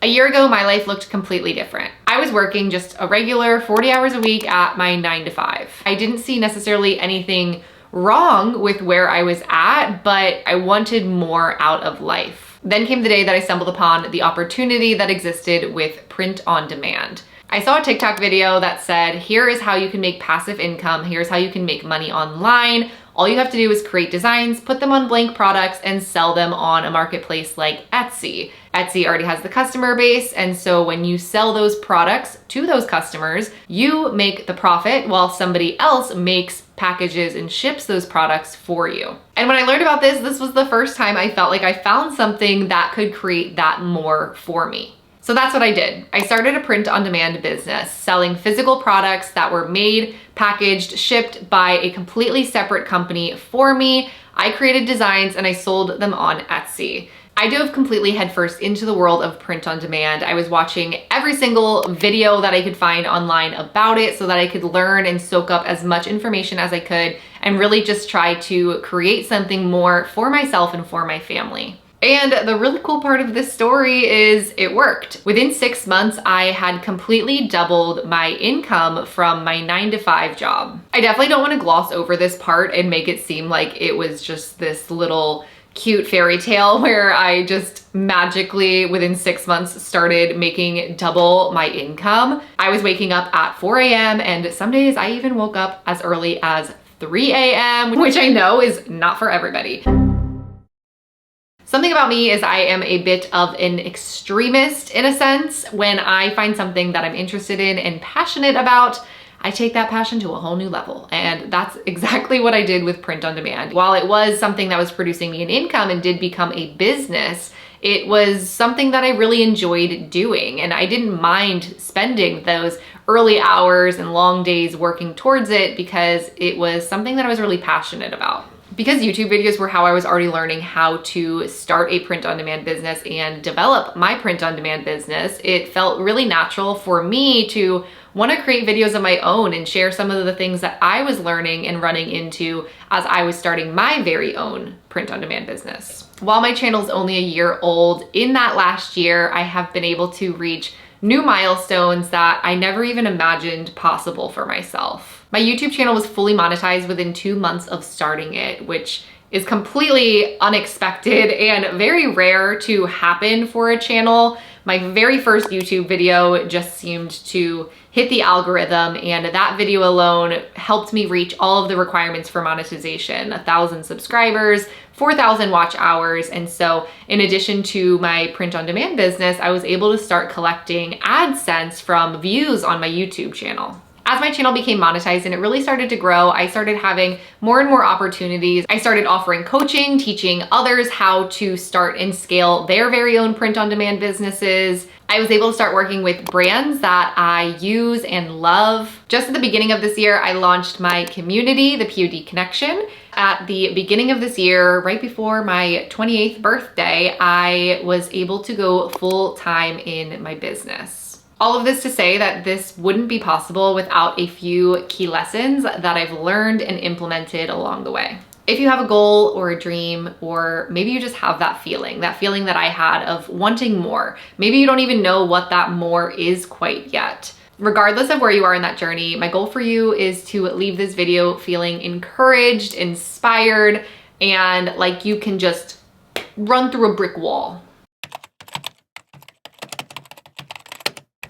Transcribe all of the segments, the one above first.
A year ago, my life looked completely different. I was working just a regular 40 hours a week at my 9 to 5. I didn't see necessarily anything wrong with where I was at, but I wanted more out of life. Then came the day that I stumbled upon the opportunity that existed with print on demand. I saw a TikTok video that said, here is how you can make passive income. Here's how you can make money online. All you have to do is create designs, put them on blank products, and sell them on a marketplace like Etsy. Etsy already has the customer base, and so when you sell those products to those customers, you make the profit while somebody else makes packages and ships those products for you. And when I learned about this was the first time I felt like I found something that could create that more for me. So that's what I did. I started a print-on-demand business selling physical products that were made, packaged, shipped by a completely separate company for me. I created designs and I sold them on Etsy. I dove completely headfirst into the world of print on demand. I was watching every single video that I could find online about it so that I could learn and soak up as much information as I could and really just try to create something more for myself and for my family. And the really cool part of this story is it worked. Within 6 months, I had completely doubled my income from my 9 to 5 job. I definitely don't want to gloss over this part and make it seem like it was just this little cute fairy tale where I just magically within 6 months started making double my income. I was waking up at 4 a.m. and some days I even woke up as early as 3 a.m., which I know is not for everybody. Something about me is I am a bit of an extremist in a sense. When I find something that I'm interested in and passionate about, I take that passion to a whole new level. And that's exactly what I did with print on demand. While it was something that was producing me an income and did become a business, it was something that I really enjoyed doing. And I didn't mind spending those early hours and long days working towards it because it was something that I was really passionate about. Because YouTube videos were how I was already learning how to start a print-on-demand business and develop my print-on-demand business, it felt really natural for me to want to create videos of my own and share some of the things that I was learning and running into as I was starting my very own print-on-demand business. While my channel is only a year old, in that last year, I have been able to reach new milestones that I never even imagined possible for myself. My YouTube channel was fully monetized within 2 months of starting it, which is completely unexpected and very rare to happen for a channel. My very first YouTube video just seemed to hit the algorithm, and that video alone helped me reach all of the requirements for monetization: 1,000 subscribers, 4,000 watch hours. And so in addition to my print on demand business, I was able to start collecting AdSense from views on my YouTube channel. As my channel became monetized and it really started to grow, I started having more and more opportunities. I started offering coaching, teaching others how to start and scale their very own print-on-demand businesses. I was able to start working with brands that I use and love. Just at the beginning of this year, I launched my community, the POD Connection. At the beginning of this year, right before my 28th birthday, I was able to go full-time in my business. All of this to say that this wouldn't be possible without a few key lessons that I've learned and implemented along the way. If you have a goal or a dream, or maybe you just have that feeling that I had of wanting more, maybe you don't even know what that more is quite yet. Regardless of where you are in that journey, my goal for you is to leave this video feeling encouraged, inspired, and like you can just run through a brick wall.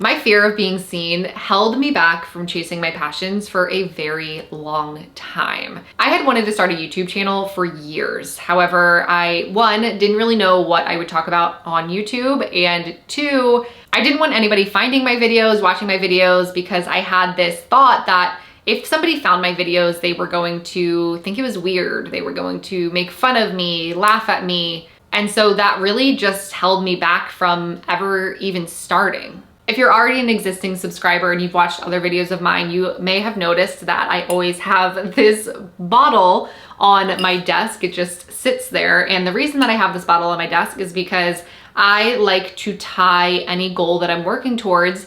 My fear of being seen held me back from chasing my passions for a very long time. I had wanted to start a YouTube channel for years. However, one, didn't really know what I would talk about on YouTube, and two, I didn't want anybody finding my videos, watching my videos, because I had this thought that if somebody found my videos, they were going to think it was weird. They were going to make fun of me, laugh at me. And so that really just held me back from ever even starting. If you're already an existing subscriber and you've watched other videos of mine, you may have noticed that I always have this bottle on my desk. It just sits there. And the reason that I have this bottle on my desk is because I like to tie any goal that I'm working towards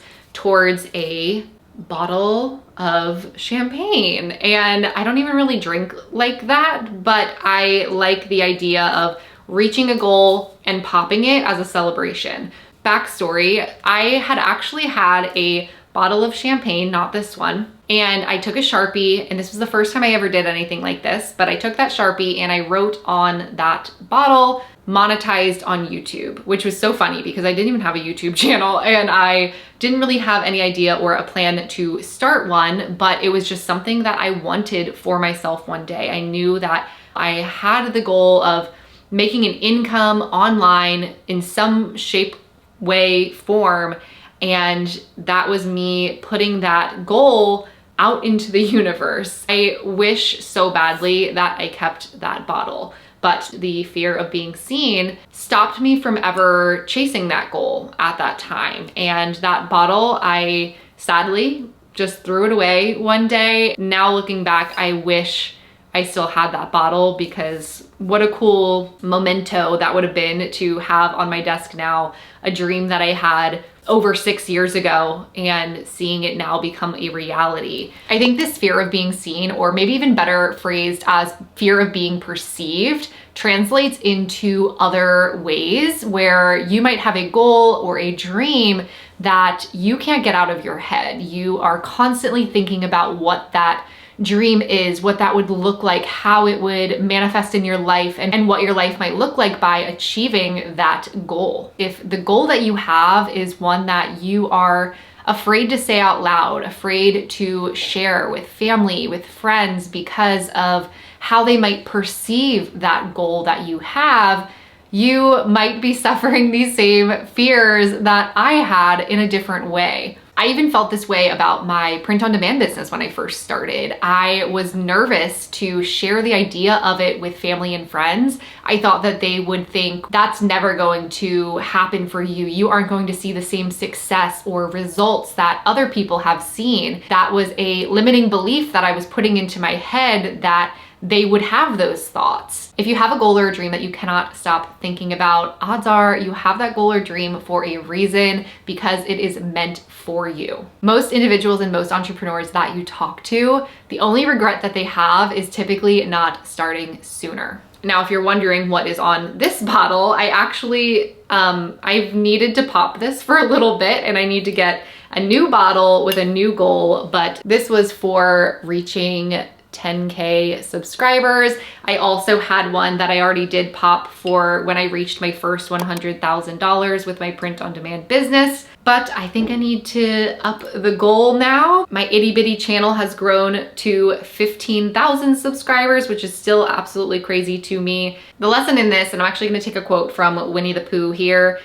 a bottle of champagne. And I don't even really drink like that, but I like the idea of reaching a goal and popping it as a celebration. Backstory, I had actually had a bottle of champagne, not this one, and I took a Sharpie, and this was the first time I ever did anything like this, but I took that Sharpie and I wrote on that bottle, monetized on YouTube, which was so funny because I didn't even have a YouTube channel and I didn't really have any idea or a plan to start one, but it was just something that I wanted for myself one day. I knew that I had the goal of making an income online in some shape, way, form, and that was me putting that goal out into the universe. I wish so badly that I kept that bottle, but the fear of being seen stopped me from ever chasing that goal at that time. And that bottle, I sadly just threw it away one day. Now looking back, I wish I still had that bottle, because what a cool memento that would have been to have on my desk now, a dream that I had over 6 years ago and seeing it now become a reality. I think this fear of being seen, or maybe even better phrased as fear of being perceived, translates into other ways where you might have a goal or a dream that you can't get out of your head. You are constantly thinking about what that dream is, what that would look like, how it would manifest in your life, and what your life might look like by achieving that goal. If the goal that you have is one that you are afraid to say out loud, afraid to share with family, with friends, because of how they might perceive that goal that you have, you might be suffering these same fears that I had in a different way. I even felt this way about my print-on-demand business when I first started. I was nervous to share the idea of it with family and friends. I thought that they would think, that's never going to happen for you. You aren't going to see the same success or results that other people have seen. That was a limiting belief that I was putting into my head, that they would have those thoughts. If you have a goal or a dream that you cannot stop thinking about, odds are you have that goal or dream for a reason, because it is meant for you. Most individuals and most entrepreneurs that you talk to, the only regret that they have is typically not starting sooner. Now, if you're wondering what is on this bottle, I actually, I've needed to pop this for a little bit, and I need to get a new bottle with a new goal, but this was for reaching 10K subscribers. I also had one that I already did pop for when I reached my first $100,000 with my print-on-demand business. But I think I need to up the goal now. My itty bitty channel has grown to 15,000 subscribers, which is still absolutely crazy to me. The lesson in this, and I'm actually gonna take a quote from Winnie the Pooh here: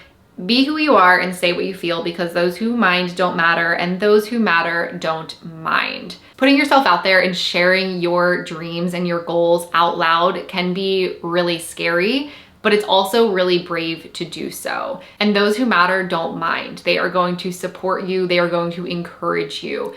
be who you are and say what you feel, because those who mind don't matter, and those who matter don't mind. Putting yourself out there and sharing your dreams and your goals out loud can be really scary, but it's also really brave to do so. And those who matter don't mind. They are going to support you. They are going to encourage you.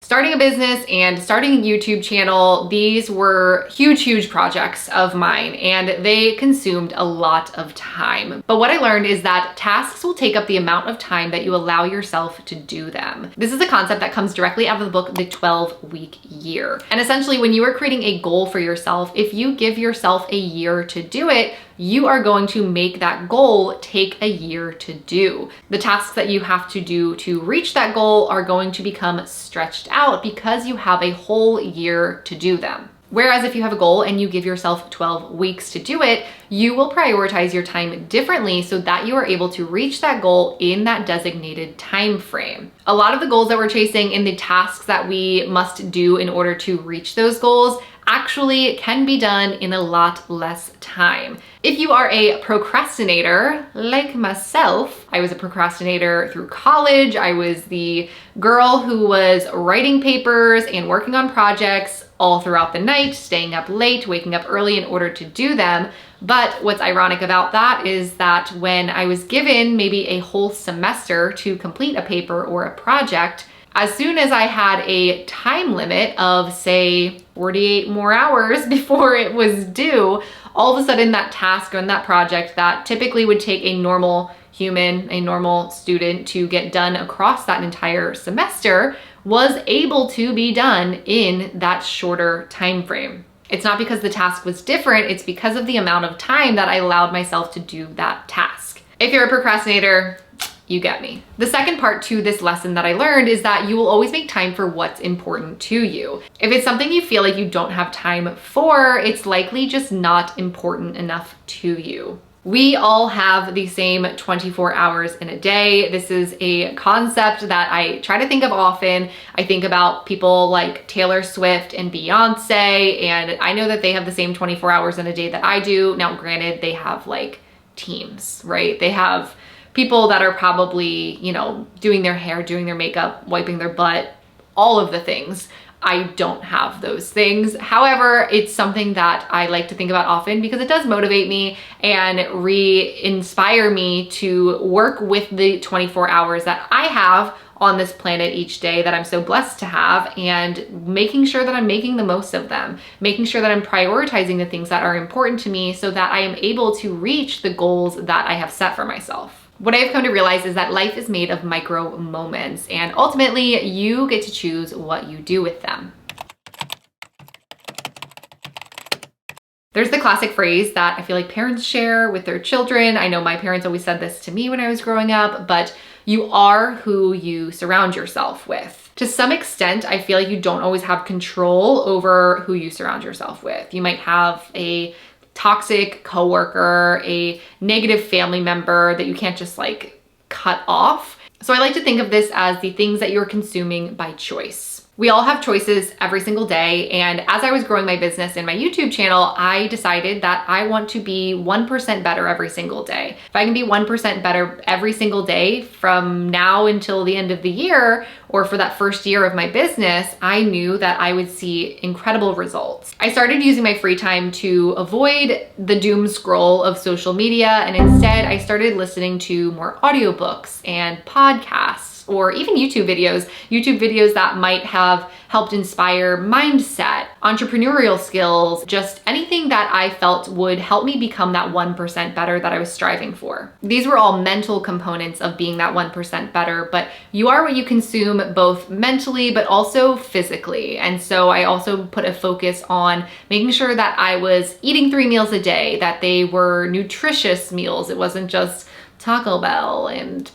Starting a business and starting a YouTube channel, these were huge projects of mine, and they consumed a lot of time. But what I learned is that tasks will take up the amount of time that you allow yourself to do them. This is a concept that comes directly out of the book, The 12-Week Year. And essentially, when you are creating a goal for yourself, if you give yourself a year to do it, you are going to make that goal take a year to do. The tasks that you have to do to reach that goal are going to become stretched out because you have a whole year to do them. Whereas if you have a goal and you give yourself 12 weeks to do it, you will prioritize your time differently so that you are able to reach that goal in that designated time frame. A lot of the goals that we're chasing and the tasks that we must do in order to reach those goals actually can be done in a lot less time. If you are a procrastinator like myself, I was a procrastinator through college. I was the girl who was writing papers and working on projects all throughout the night, staying up late, waking up early in order to do them. But what's ironic about that is that when I was given maybe a whole semester to complete a paper or a project, as soon as I had a time limit of, say, 48 more hours before it was due, all of a sudden that task and that project that typically would take a normal human, a normal student to get done across that entire semester was able to be done in that shorter time frame. It's not because the task was different, it's because of the amount of time that I allowed myself to do that task. If you're a procrastinator, you get me. The second part to this lesson that I learned is that you will always make time for what's important to you. If it's something you feel like you don't have time for, it's likely just not important enough to you. We all have the same 24 hours in a day. This is a concept that I try to think of often. I think about people like Taylor Swift and Beyonce, and I know that they have the same 24 hours in a day that I do. Now, granted, they have like teams, right? They have people that are probably, you know, doing their hair, doing their makeup, wiping their butt, all of the things. I don't have those things. However, it's something that I like to think about often because it does motivate me and re-inspire me to work with the 24 hours that I have on this planet each day that I'm so blessed to have, and making sure that I'm making the most of them, making sure that I'm prioritizing the things that are important to me so that I am able to reach the goals that I have set for myself. What I've come to realize is that life is made of micro moments, and ultimately you get to choose what you do with them. There's the classic phrase that I feel like parents share with their children. I know my parents always said this to me when I was growing up, but you are who you surround yourself with. To some extent, I feel like you don't always have control over who you surround yourself with. You might have a toxic coworker, a negative family member that you can't just like cut off. So I like to think of this as the things that you're consuming by choice. We all have choices every single day, and as I was growing my business and my YouTube channel, I decided that I want to be 1% better every single day. If I can be 1% better every single day from now until the end of the year, or for that first year of my business, I knew that I would see incredible results. I started using my free time to avoid the doom scroll of social media, and instead I started listening to more audiobooks and podcasts, or even YouTube videos that might have helped inspire mindset, entrepreneurial skills, just anything that I felt would help me become that 1% better that I was striving for. These were all mental components of being that 1% better, but you are what you consume both mentally, but also physically. And so I also put a focus on making sure that I was eating 3 meals a day, that they were nutritious meals. It wasn't just Taco Bell and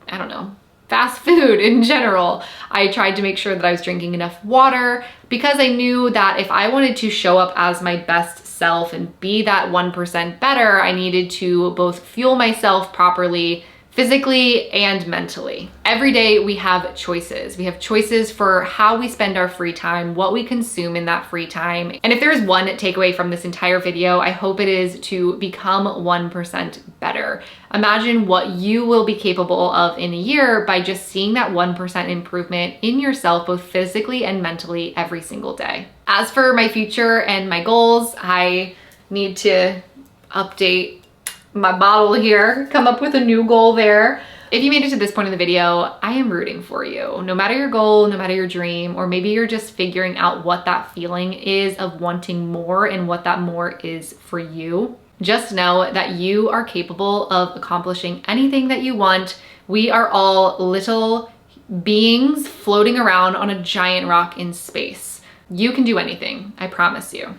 I don't know, fast food in general. I tried to make sure that I was drinking enough water because I knew that if I wanted to show up as my best self and be that 1% better, I needed to both fuel myself properly, physically and mentally. Every day we have choices. We have choices for how we spend our free time, what we consume in that free time. And if there is one takeaway from this entire video, I hope it is to become 1% better. Imagine what you will be capable of in a year by just seeing that 1% improvement in yourself, both physically and mentally, every single day. As for my future and my goals, I need to update my bottle here, come up with a new goal there. If you made it to this point in the video, I am rooting for you. No matter your goal, no matter your dream, or maybe you're just figuring out what that feeling is of wanting more and what that more is for you. Just know that you are capable of accomplishing anything that you want. We are all little beings floating around on a giant rock in space. You can do anything, I promise you.